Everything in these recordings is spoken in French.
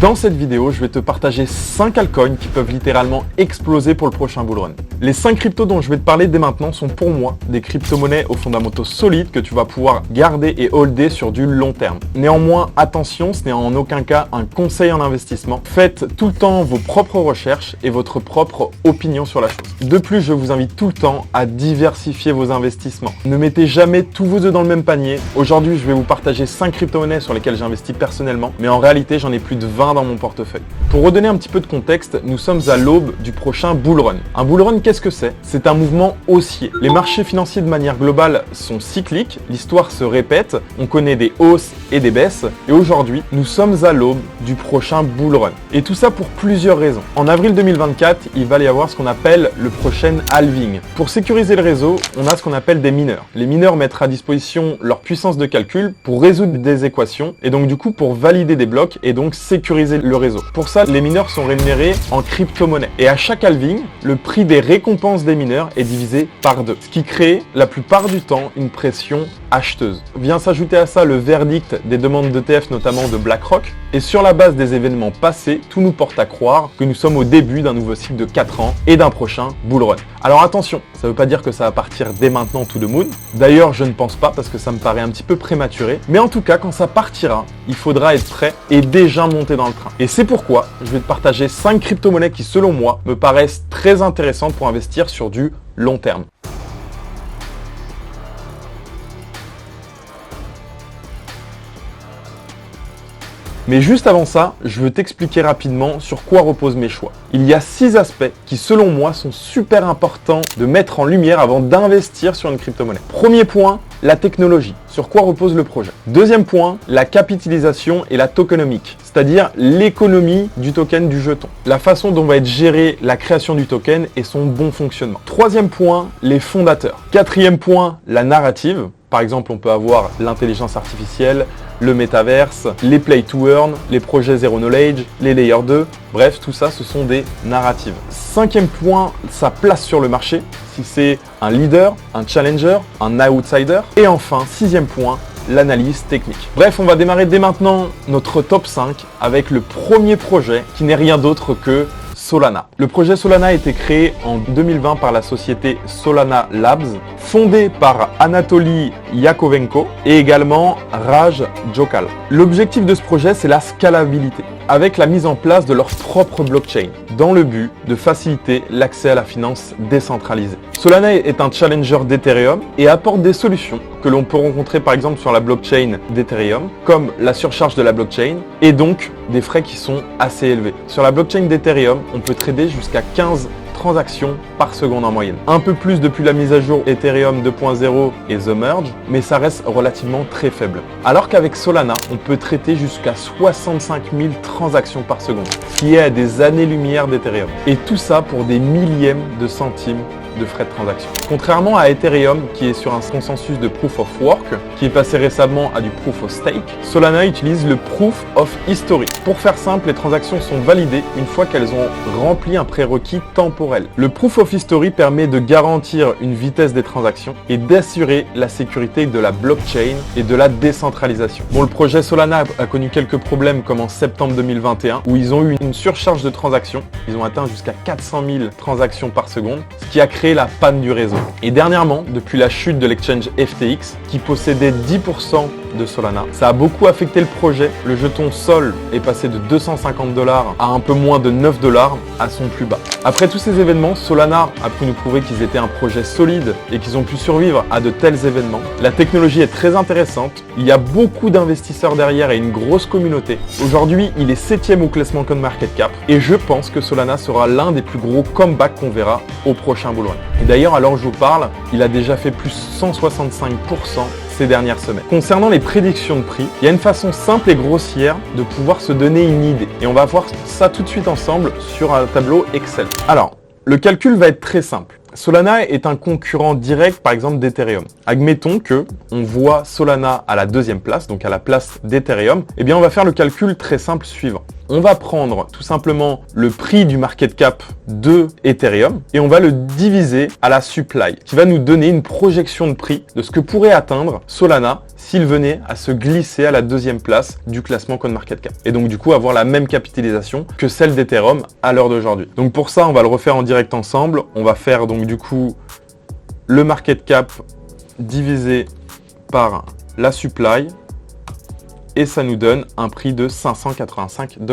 Dans cette vidéo, je vais te partager 5 altcoins qui peuvent littéralement exploser pour le prochain bull run. Les 5 cryptos dont je vais te parler dès maintenant sont pour moi des crypto-monnaies aux fondamentaux solides que tu vas pouvoir garder et holder sur du long terme. Néanmoins, attention, ce n'est en aucun cas un conseil en investissement. Faites tout le temps vos propres recherches et votre propre opinion sur la chose. De plus, je vous invite tout le temps à diversifier vos investissements. Ne mettez jamais tous vos œufs dans le même panier. Aujourd'hui, je vais vous partager 5 crypto-monnaies sur lesquelles j'investis personnellement, mais en réalité, j'en ai plus de 20 dans mon portefeuille. Pour redonner un petit peu de contexte, nous sommes à l'aube du prochain bull run. Un bull run, qu'est-ce que c'est? C'est un mouvement haussier. Les marchés financiers de manière globale sont cycliques, l'histoire se répète, on connaît des hausses et des baisses, et aujourd'hui, nous sommes à l'aube du prochain bull run. Et tout ça pour plusieurs raisons. En avril 2024, il va y avoir ce qu'on appelle le prochain halving. Pour sécuriser le réseau, on a ce qu'on appelle des mineurs. Les mineurs mettent à disposition leur puissance de calcul pour résoudre des équations, et donc du coup pour valider des blocs et donc sécuriser le réseau. Pour ça, les mineurs sont rémunérés en crypto-monnaie. Et à chaque halving, le prix des récompenses des mineurs est divisé par 2, ce qui crée la plupart du temps une pression acheteuse. Vient s'ajouter à ça le verdict des demandes d'ETF, notamment de BlackRock. Et sur la base des événements passés, tout nous porte à croire que nous sommes au début d'un nouveau cycle de 4 ans et d'un prochain bull run. Alors attention, ça ne veut pas dire que ça va partir dès maintenant to the moon. D'ailleurs, je ne pense pas parce que ça me paraît un petit peu prématuré. Mais en tout cas, quand ça partira, il faudra être prêt et déjà monter dans le train. Et c'est pourquoi je vais te partager 5 crypto-monnaies qui, selon moi, me paraissent très intéressantes pour investir sur du long terme. Mais juste avant ça, je veux t'expliquer rapidement sur quoi reposent mes choix. Il y a 6 aspects qui, selon moi, sont super importants de mettre en lumière avant d'investir sur une crypto-monnaie. Premier point, la technologie. Sur quoi repose le projet? Deuxième point, la capitalisation et la tokenomique, c'est-à-dire l'économie du token du jeton. La façon dont va être gérée la création du token et son bon fonctionnement. Troisième point, les fondateurs. Quatrième point, la narrative. Par exemple, on peut avoir l'intelligence artificielle, le métaverse, les play to earn, les projets zero knowledge, les layer 2. Bref, tout ça, ce sont des narratives. Cinquième point, sa place sur le marché. Si c'est un leader, un challenger, un outsider. Et enfin, sixième point, l'analyse technique. Bref, on va démarrer dès maintenant notre top 5 avec le premier projet qui n'est rien d'autre que Solana. Le projet Solana a été créé en 2020 par la société Solana Labs, fondée par Anatoly Yakovenko et également Raj Jokal. L'objectif de ce projet, c'est la scalabilité, avec la mise en place de leur propre blockchain, dans le but de faciliter l'accès à la finance décentralisée. Solana est un challenger d'Ethereum et apporte des solutions que l'on peut rencontrer par exemple sur la blockchain d'Ethereum, comme la surcharge de la blockchain et donc des frais qui sont assez élevés. Sur la blockchain d'Ethereum, on peut trader jusqu'à 15 transactions par seconde en moyenne. Un peu plus depuis la mise à jour Ethereum 2.0 et The Merge, mais ça reste relativement très faible. Alors qu'avec Solana, on peut traiter jusqu'à 65 000 transactions par seconde, qui est à des années-lumière d'Ethereum. Et tout ça pour des millièmes de centimes de frais de transaction. Contrairement à Ethereum, qui est sur un consensus de Proof of Work, qui est passé récemment à du Proof of Stake, Solana utilise le Proof of History. Pour faire simple, les transactions sont validées une fois qu'elles ont rempli un prérequis temporel. Le Proof of History permet de garantir une vitesse des transactions et d'assurer la sécurité de la blockchain et de la décentralisation. Bon, le projet Solana a connu quelques problèmes comme en septembre 2021, où ils ont eu une surcharge de transactions. Ils ont atteint jusqu'à 400 000 transactions par seconde, ce qui a créé la panne du réseau. Et dernièrement, depuis la chute de l'exchange FTX, qui possédait 10% de Solana, ça a beaucoup affecté le projet. Le jeton Sol est passé de 250 $ à un peu moins de 9 $ à son plus bas. Après tous ces événements, Solana a pu nous prouver qu'ils étaient un projet solide et qu'ils ont pu survivre à de tels événements. La technologie est très intéressante, il y a beaucoup d'investisseurs derrière et une grosse communauté. Aujourd'hui, il est 7e au classement CoinMarketCap et je pense que Solana sera l'un des plus gros comebacks qu'on verra au prochain bull run. Et d'ailleurs, à l'heure où je vous parle, il a déjà fait plus 165% ces dernières semaines. Concernant les prédictions de prix, il y a une façon simple et grossière de pouvoir se donner une idée. Et on va voir ça tout de suite ensemble sur un tableau Excel. Alors, le calcul va être très simple. Solana est un concurrent direct, par exemple, d'Ethereum. Admettons que on voit Solana à la 2e place, donc à la place d'Ethereum. Eh bien, on va faire le calcul très simple suivant. on va prendre tout simplement le prix du market cap de Ethereum et on va le diviser à la supply, qui va nous donner une projection de prix de ce que pourrait atteindre Solana s'il venait à se glisser à la deuxième place du classement CoinMarketCap. Et donc du coup avoir la même capitalisation que celle d'Ethereum à l'heure d'aujourd'hui. Donc pour ça, on va le refaire en direct ensemble. On va faire donc du coup le market cap divisé par la supply et ça nous donne un prix de 585 $.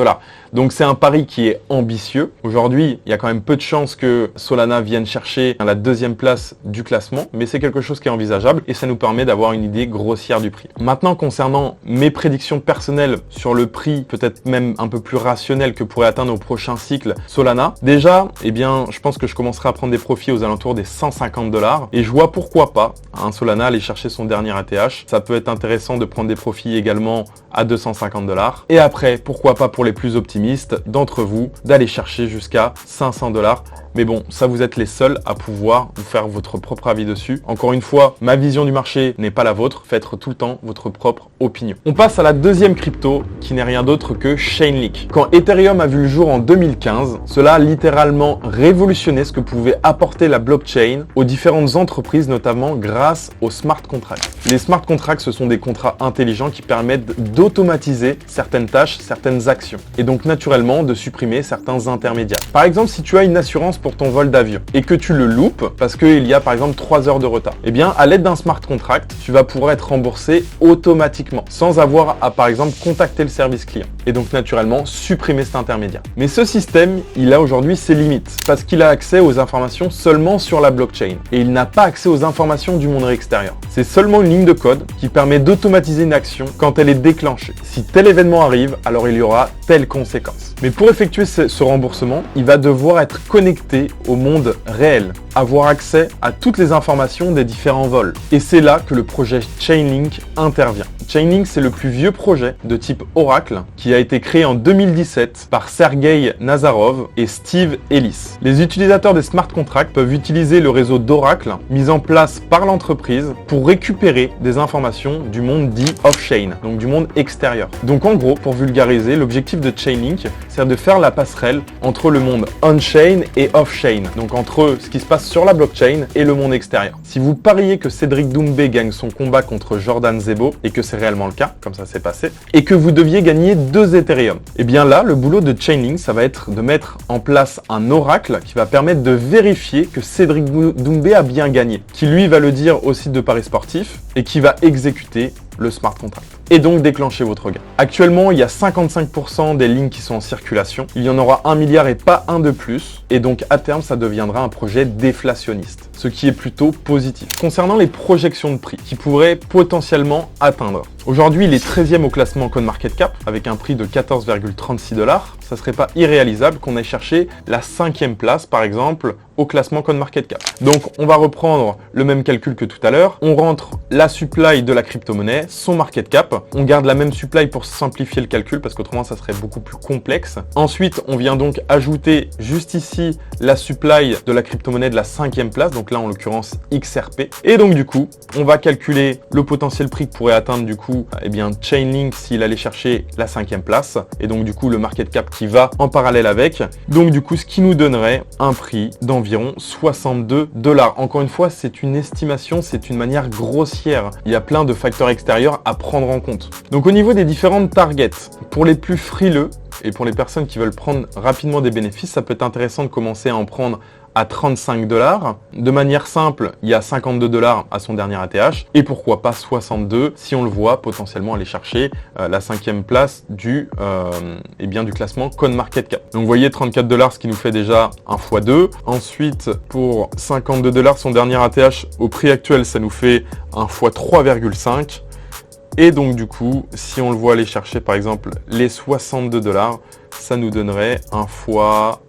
Donc c'est un pari qui est ambitieux. Aujourd'hui, il y a quand même peu de chances que Solana vienne chercher la deuxième place du classement, mais c'est quelque chose qui est envisageable et ça nous permet d'avoir une idée grossière du prix. Maintenant, concernant mes prédictions personnelles sur le prix, peut-être même un peu plus rationnel que pourrait atteindre au prochain cycle Solana, déjà, je pense que je commencerai à prendre des profits aux alentours des 150 $ et je vois pourquoi pas Solana aller chercher son dernier ATH. Ça peut être intéressant de prendre des profits également à 250 $. Et après, pourquoi pas pour les plus optimistes d'entre vous, d'aller chercher jusqu'à 500 $. Mais bon, ça vous êtes les seuls à pouvoir vous faire votre propre avis dessus. Encore une fois, ma vision du marché n'est pas la vôtre. Faites tout le temps votre propre opinion. On passe à la deuxième crypto qui n'est rien d'autre que Chainlink. Quand Ethereum a vu le jour en 2015, cela a littéralement révolutionné ce que pouvait apporter la blockchain aux différentes entreprises, notamment grâce aux smart contracts. Les smart contracts, ce sont des contrats intelligents qui permettent d'automatiser certaines tâches, certaines actions. Et donc naturellement de supprimer certains intermédiaires. Par exemple, si tu as une assurance pour ton vol d'avion et que tu le loupes parce qu'il y a par exemple 3 heures de retard, eh bien à l'aide d'un smart contract, tu vas pouvoir être remboursé automatiquement sans avoir à par exemple contacter le service client et donc naturellement supprimer cet intermédiaire. Mais ce système, il a aujourd'hui ses limites parce qu'il a accès aux informations seulement sur la blockchain et il n'a pas accès aux informations du monde extérieur. C'est seulement une ligne de code qui permet d'automatiser une action quand elle est déclenchée. Si tel événement arrive, alors il y aura telle conséquence. Mais pour effectuer ce remboursement, il va devoir être connecté au monde réel, avoir accès à toutes les informations des différents vols. Et c'est là que le projet Chainlink intervient. Chainlink, c'est le plus vieux projet de type Oracle qui a été créé en 2017 par Sergey Nazarov et Steve Ellis. Les utilisateurs des smart contracts peuvent utiliser le réseau d'Oracle mis en place par l'entreprise pour récupérer des informations du monde dit off-chain, donc du monde extérieur. Donc en gros, pour vulgariser, l'objectif de Chainlink, c'est de faire la passerelle entre le monde on-chain et off-chain, donc entre ce qui se passe sur la blockchain et le monde extérieur. Si vous pariez que Cédric Doumbé gagne son combat contre Jordan Zebo, et que c'est réellement le cas, comme ça s'est passé, et que vous deviez gagner 2 Ethereum, et bien là, le boulot de Chainlink, ça va être de mettre en place un oracle qui va permettre de vérifier que Cédric Doumbé a bien gagné, qui lui va le dire au site de paris sportif et qui va exécuter le smart contract et donc déclencher votre gain. Actuellement, il y a 55% des lignes qui sont en circulation. Il y en aura 1 milliard et pas un de plus. Et donc, à terme, ça deviendra un projet déflationniste, ce qui est plutôt positif. Concernant les projections de prix qui pourraient potentiellement atteindre. Aujourd'hui, il est 13e au classement CoinMarketCap avec un prix de 14,36 $. Ça serait pas irréalisable qu'on aille chercher la 5e place, par exemple, au classement CoinMarketCap. Donc, on va reprendre le même calcul que tout à l'heure. On rentre la supply de la crypto-monnaie, son market cap. On garde la même supply pour simplifier le calcul parce qu'autrement, ça serait beaucoup plus complexe. Ensuite, on vient donc ajouter juste ici la supply de la crypto-monnaie de la 5e place. Donc là, en l'occurrence, XRP. Et donc, du coup, on va calculer le potentiel prix que pourrait atteindre, du coup, Chainlink s'il allait chercher la 5e place. Et donc, du coup, le market cap qui va en parallèle avec. Donc, du coup, ce qui nous donnerait un prix d'environ 62 $. Encore une fois, c'est une estimation, c'est une manière grossière. Il y a plein de facteurs extérieurs à prendre en compte. Donc au niveau des différentes targets, pour les plus frileux et pour les personnes qui veulent prendre rapidement des bénéfices, ça peut être intéressant de commencer à en prendre à 35 $. De manière simple, il y a 52 $ à son dernier ATH et pourquoi pas 62 si on le voit potentiellement aller chercher la 5e place du classement CoinMarketCap. Donc vous voyez 34 $, ce qui nous fait déjà un x2. Ensuite, pour 52 $ son dernier ATH au prix actuel, ça nous fait un x3,5. Et donc du coup, si on le voit aller chercher par exemple les 62 $, ça nous donnerait un fois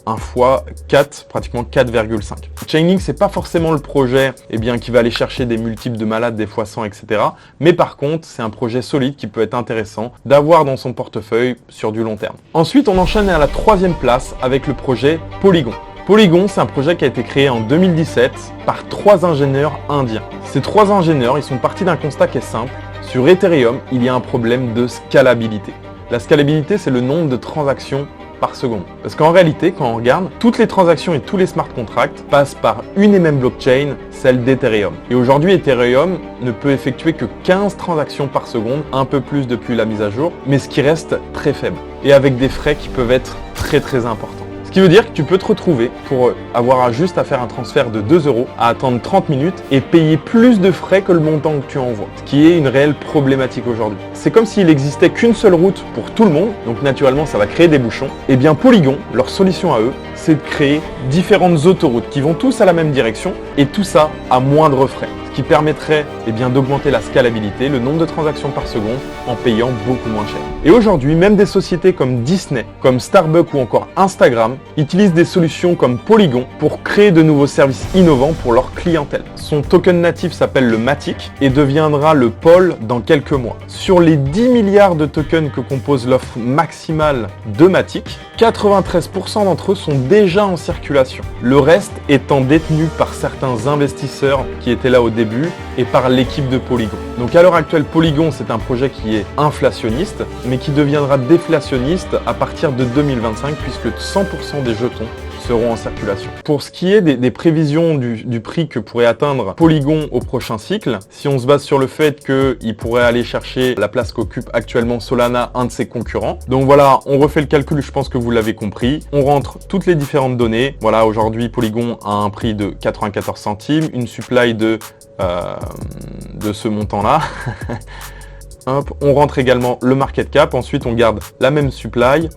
un fois 4, pratiquement 4,5. Chainlink, c'est pas forcément le projet qui va aller chercher des multiples de malades, des fois 100, etc. Mais par contre, c'est un projet solide qui peut être intéressant d'avoir dans son portefeuille sur du long terme. Ensuite, on enchaîne à la 3e place avec le projet Polygon. Polygon, c'est un projet qui a été créé en 2017 par 3 ingénieurs indiens. Ces 3 ingénieurs, ils sont partis d'un constat qui est simple. Sur Ethereum, il y a un problème de scalabilité. La scalabilité, c'est le nombre de transactions par seconde. Parce qu'en réalité, quand on regarde, toutes les transactions et tous les smart contracts passent par une et même blockchain, celle d'Ethereum. Et aujourd'hui, Ethereum ne peut effectuer que 15 transactions par seconde, un peu plus depuis la mise à jour, mais ce qui reste très faible. Et avec des frais qui peuvent être très importants. Ce qui veut dire que tu peux te retrouver pour avoir juste à faire un transfert de 2 € à attendre 30 minutes et payer plus de frais que le montant que tu envoies. Ce qui est une réelle problématique aujourd'hui. C'est comme s'il n'existait qu'une seule route pour tout le monde, donc naturellement ça va créer des bouchons. Et bien Polygon, leur solution à eux, c'est de créer différentes autoroutes qui vont tous à la même direction et tout ça à moindre frais. Ce qui permettrait d'augmenter la scalabilité, le nombre de transactions par seconde en payant beaucoup moins cher. Et aujourd'hui, même des sociétés comme Disney, comme Starbucks ou encore Instagram utilisent des solutions comme Polygon pour créer de nouveaux services innovants pour leur clientèle. Son token natif s'appelle le Matic et deviendra le Pol dans quelques mois. Sur les 10 milliards de tokens que compose l'offre maximale de Matic, 93% d'entre eux sont déjà en circulation. Le reste étant détenu par certains investisseurs qui étaient là au début et par l'équipe de Polygon. Donc à l'heure actuelle, Polygon, c'est un projet qui est inflationniste, mais qui deviendra déflationniste à partir de 2025, puisque 100% des jetons seront en circulation. Pour ce qui est des prévisions du prix que pourrait atteindre Polygon au prochain cycle, si on se base sur le fait qu'il pourrait aller chercher la place qu'occupe actuellement Solana, un de ses concurrents. Donc voilà, on refait le calcul, je pense que vous l'avez compris. On rentre toutes les différentes données. Voilà, aujourd'hui, Polygon a un prix de 94 centimes, une supply de ce montant-là. Hop, on rentre également le market cap, ensuite on garde la même supply.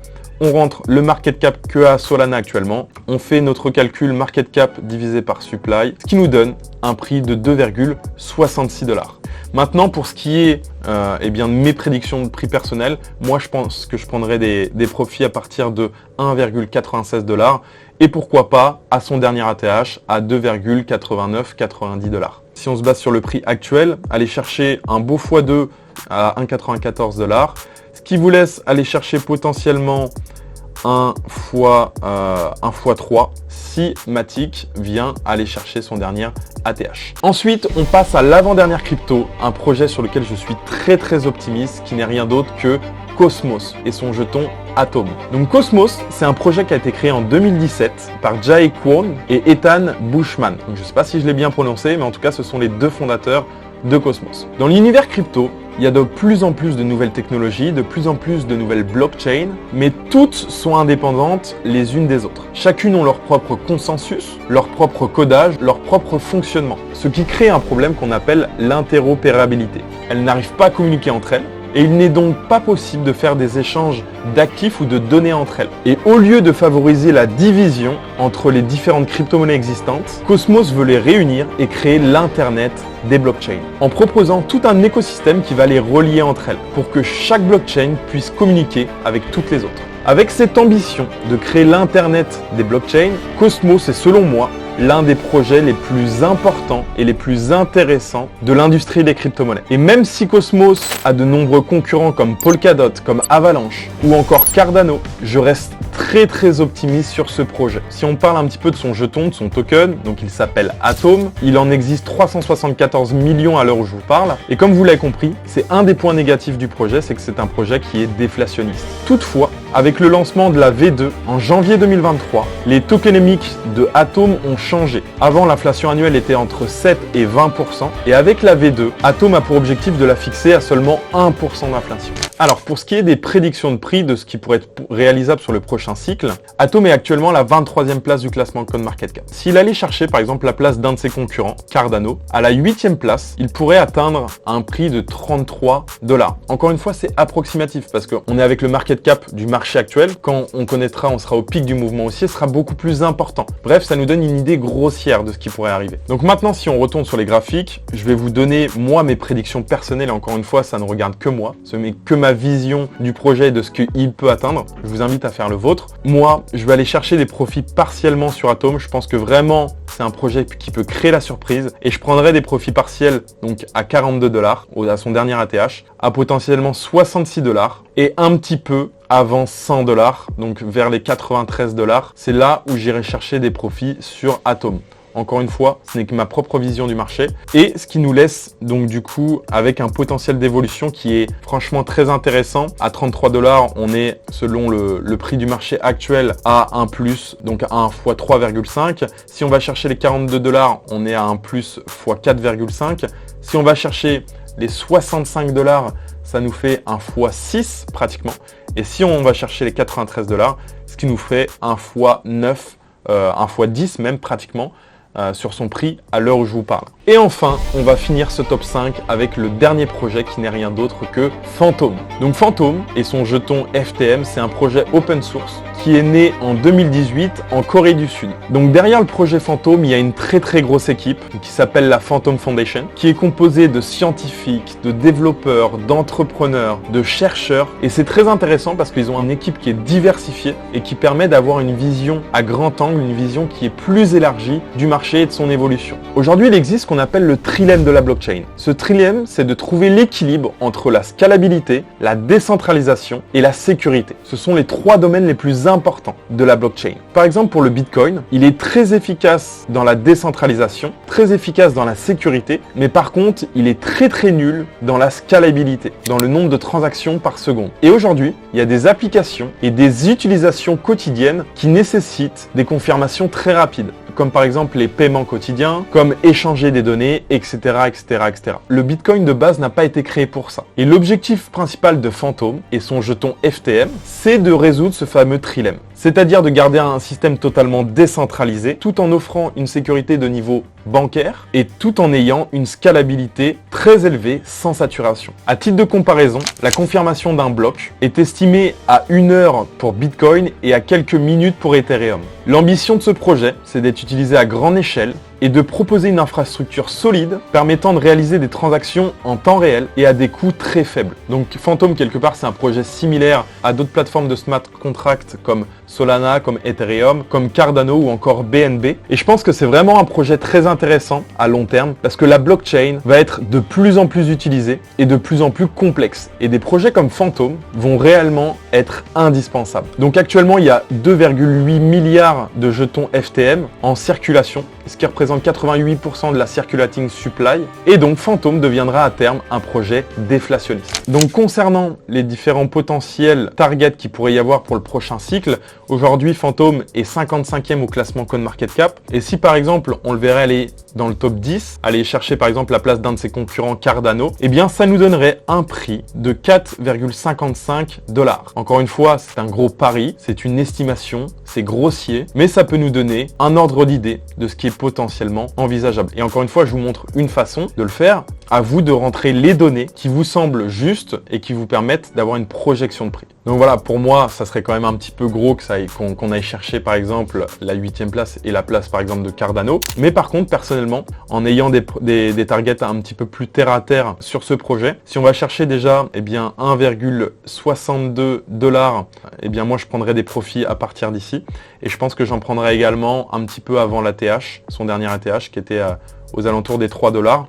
On rentre le market cap que a Solana actuellement. On fait notre calcul market cap divisé par supply, ce qui nous donne un prix de 2,66 $. Maintenant, pour ce qui est de mes prédictions de prix personnel, moi je pense que je prendrai des profits à partir de 1,96 $. Et pourquoi pas à son dernier ATH à 2,8990 $. Si on se base sur le prix actuel, aller chercher un beau x2 à 1,94 $, ce qui vous laisse aller chercher potentiellement un x3 si Matic vient aller chercher son dernier ATH. Ensuite, on passe à l'avant-dernière crypto, un projet sur lequel je suis très optimiste, qui n'est rien d'autre que Cosmos et son jeton Atom. Donc Cosmos, c'est un projet qui a été créé en 2017 par Jae Kwon et Ethan Bushman. Donc, je ne sais pas si je l'ai bien prononcé, mais en tout cas, ce sont les deux fondateurs de Cosmos. Dans l'univers crypto, il y a de plus en plus de nouvelles technologies, de plus en plus de nouvelles blockchains, mais toutes sont indépendantes les unes des autres. Chacune ont leur propre consensus, leur propre codage, leur propre fonctionnement, ce qui crée un problème qu'on appelle l'interopérabilité. Elles n'arrivent pas à communiquer entre elles, et il n'est donc pas possible de faire des échanges d'actifs ou de données entre elles. Et au lieu de favoriser la division entre les différentes crypto-monnaies existantes, Cosmos veut les réunir et créer l'Internet des blockchains, en proposant tout un écosystème qui va les relier entre elles, pour que chaque blockchain puisse communiquer avec toutes les autres. Avec cette ambition de créer l'Internet des blockchains, Cosmos est selon moi l'un des projets les plus importants et les plus intéressants de l'industrie des crypto-monnaies. Et même si Cosmos a de nombreux concurrents comme Polkadot, comme Avalanche ou encore Cardano, je reste très optimiste sur ce projet. Si on parle un petit peu de son jeton, de son token, donc il s'appelle Atom, il en existe 374 millions à l'heure où je vous parle. Et comme vous l'avez compris, c'est un des points négatifs du projet, c'est que c'est un projet qui est déflationniste. Toutefois, avec le lancement de la V2 en janvier 2023, les tokenomics de Atom ont changé. Avant, l'inflation annuelle était entre 7 et 20%, et avec la V2, Atom a pour objectif de la fixer à seulement 1% d'inflation. Alors, pour ce qui est des prédictions de prix de ce qui pourrait être réalisable sur le prochain cycle, Atom est actuellement à la 23e place du classement CoinMarketCap. S'il allait chercher par exemple la place d'un de ses concurrents, Cardano, à la 8e place, il pourrait atteindre un prix de 33 $. Encore une fois, c'est approximatif parce qu'on est avec le market cap du marché actuel. Quand on connaîtra, on sera au pic du mouvement haussier, ce sera beaucoup plus important. Bref, ça nous donne une idée grossière de ce qui pourrait arriver. Donc maintenant, si on retourne sur les graphiques, je vais vous donner moi mes prédictions personnelles. Et encore une fois, ça ne regarde que moi, ce n'est que ma vision du projet et de ce qu'il peut atteindre. Je vous invite à faire le vôtre. Moi, je vais aller chercher des profits partiellement sur Atom. Je pense que vraiment, c'est un projet qui peut créer la surprise et je prendrai des profits partiels donc à 42 $, à son dernier ATH, à potentiellement 66 $ et un petit peu avant 100 $, donc vers les 93 $. C'est là où j'irai chercher des profits sur Atom. Encore une fois, ce n'est que ma propre vision du marché. Et ce qui nous laisse donc du coup avec un potentiel d'évolution qui est franchement très intéressant. À 33 $, on est selon le prix du marché actuel à un plus, donc à 1 fois 3,5. Si on va chercher les 42 $, on est à un plus fois 4,5. Si on va chercher les 65 $, ça nous fait un fois 6 pratiquement. Et si on va chercher les 93 $, ce qui nous fait un fois 9, un fois 10 même pratiquement, sur son prix à l'heure où je vous parle. Et enfin, on va finir ce top 5 avec le dernier projet qui n'est rien d'autre que Phantom. Donc Phantom et son jeton FTM, c'est un projet open source qui est né en 2018 en Corée du Sud. Donc derrière le projet Phantom, il y a une très grosse équipe qui s'appelle la Phantom Foundation, qui est composée de scientifiques, de développeurs, d'entrepreneurs, de chercheurs. Et c'est très intéressant parce qu'ils ont une équipe qui est diversifiée et qui permet d'avoir une vision à grand angle, une vision qui est plus élargie du marché et de son évolution. Aujourd'hui, il existe ce qu'on appelle le trilemme de la blockchain. Ce trilemme, c'est de trouver l'équilibre entre la scalabilité, la décentralisation et la sécurité. Ce sont les 3 domaines les plus importants de la blockchain. Par exemple, pour le Bitcoin, il est très efficace dans la décentralisation, très efficace dans la sécurité, mais par contre, il est très nul dans la scalabilité, dans le nombre de transactions par seconde. Et aujourd'hui, il y a des applications et des utilisations quotidiennes qui nécessitent des confirmations très rapides, comme par exemple les paiements quotidiens, comme échanger des données, etc. Le Bitcoin de base n'a pas été créé pour ça. Et l'objectif principal de Phantom et son jeton FTM, c'est de résoudre ce fameux trilemme. C'est-à-dire de garder un système totalement décentralisé, tout en offrant une sécurité de niveau bancaire et tout en ayant une scalabilité très élevée sans saturation. À titre de comparaison, la confirmation d'un bloc est estimée à 1 heure pour Bitcoin et à quelques minutes pour Ethereum. L'ambition de ce projet, c'est d'être utilisé à grande échelle et de proposer une infrastructure solide permettant de réaliser des transactions en temps réel et à des coûts très faibles. Donc Phantom, quelque part, c'est un projet similaire à d'autres plateformes de smart contract comme Solana, comme Ethereum, comme Cardano ou encore BNB. Et je pense que c'est vraiment un projet très intéressant à long terme parce que la blockchain va être de plus en plus utilisée et de plus en plus complexe. Et des projets comme Phantom vont réellement être indispensables. Donc actuellement, il y a 2,8 milliards de jetons FTM en circulation, ce qui représente 88% de la circulating supply. Et donc Phantom deviendra à terme un projet déflationniste. Donc concernant les différents potentiels targets qu'il pourrait y avoir pour le prochain cycle, aujourd'hui Phantom est 55e au classement CoinMarketCap. Et si par exemple on le verrait aller dans le top 10, aller chercher par exemple la place d'un de ses concurrents Cardano, eh bien ça nous donnerait un prix de 4,55 $. Encore une fois, c'est un gros pari, c'est une estimation, c'est grossier, mais ça peut nous donner un ordre d'idée de ce qui est potentiellement envisageable. Et encore une fois, je vous montre une façon de le faire. À vous de rentrer les données qui vous semblent justes et qui vous permettent d'avoir une projection de prix. Donc voilà, pour moi, ça serait quand même un petit peu gros qu'on aille chercher par exemple la 8e place et la place par exemple de Cardano. Mais par contre, personnellement, en ayant des targets un petit peu plus terre à terre sur ce projet, si on va chercher déjà 1,62 $, eh bien moi je prendrais des profits à partir d'ici. Et je pense que j'en prendrai également un petit peu avant l'ATH, son dernier ATH qui était aux alentours des 3 $.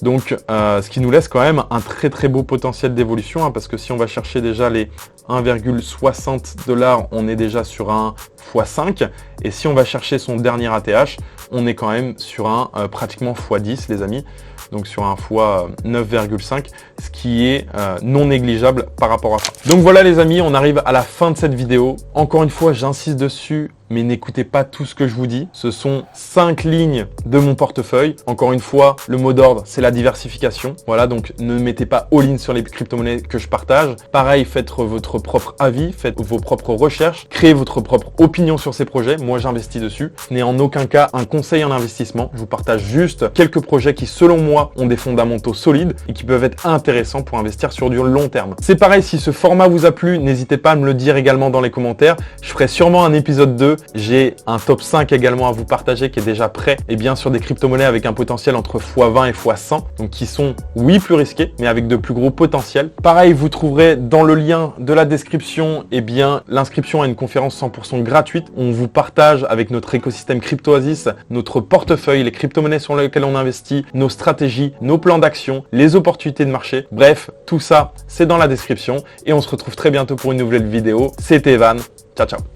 Donc, ce qui nous laisse quand même un très beau potentiel d'évolution, parce que si on va chercher déjà les 1,60 $, on est déjà sur un x5. Et si on va chercher son dernier ATH, on est quand même sur un pratiquement x10, les amis. Donc sur un fois 9,5, ce qui est non négligeable par rapport à ça. Donc voilà les amis, on arrive à la fin de cette vidéo. Encore une fois, j'insiste dessus, mais n'écoutez pas tout ce que je vous dis. Ce sont 5 lignes de mon portefeuille. Encore une fois, le mot d'ordre, c'est la diversification. Voilà, donc ne mettez pas all-in sur les crypto-monnaies que je partage. Pareil, faites votre propre avis, faites vos propres recherches, créez votre propre opinion sur ces projets. Moi, j'investis dessus. Ce n'est en aucun cas un conseil en investissement. Je vous partage juste quelques projets qui, selon moi, ont des fondamentaux solides et qui peuvent être intéressants pour investir sur du long terme. C'est pareil, si ce format vous a plu, n'hésitez pas à me le dire également dans les commentaires. Je ferai sûrement un épisode 2. J'ai un top 5 également à vous partager qui est déjà prêt, et bien sur des crypto-monnaies avec un potentiel entre x20 et x100, donc qui sont, oui, plus risqués, mais avec de plus gros potentiels. Pareil, vous trouverez dans le lien de la description, et bien l'inscription à une conférence 100% gratuite. On vous partage avec notre écosystème CryptoOasis, notre portefeuille, les crypto-monnaies sur lesquelles on investit, nos stratégies, nos plans d'action, les opportunités de marché. Bref, tout ça, c'est dans la description, et on se retrouve très bientôt pour une nouvelle vidéo. C'était Evan. Ciao, ciao.